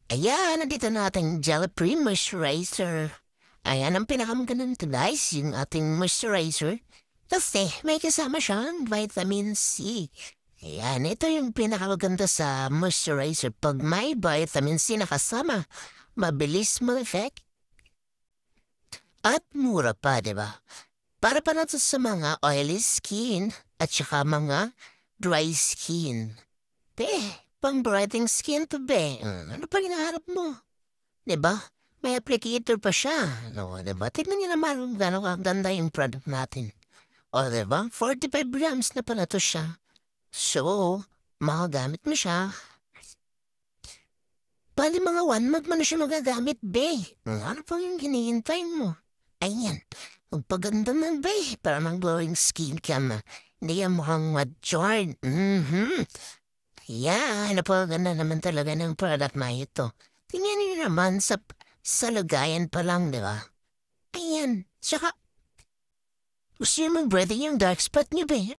Ayan, nandito na ating Jelly Cream Moisturizer. Ayan, ang pinakamagandang guys, yung ating moisturizer. Kasi may kasama siyang vitamin C. Ayan, ito yung pinakamaganda sa moisturizer. Pag may vitamin C na kasama, mabilis mag-effect at mura pa, di ba? Para pa na to sa mga oily skin at saka mga dry skin. Pang brightening skin to be. Ano pa hinaharap mo? 'Di ba? May applicator pa siya, no, 'di ba? Tignan niyo naman kung gaano kaganda yung product natin. O, 'di ba? 45 grams na pala 'to siya. So, makagamit mo siya. Bali mga 1 month mo na siya magagamit, be. Ano pang yung hinihintay mo? Ayan. Magpaganda na, be. Para ng glowing skin ka na. Hindi yan mukhang matured. Yan. Napaganda naman talaga ng product na ito. Tingnan niyo naman sa lagayan pa lang, di ba? Ayan. Tsaka, gusto niyo mag-breathing yung dark spot niyo, be.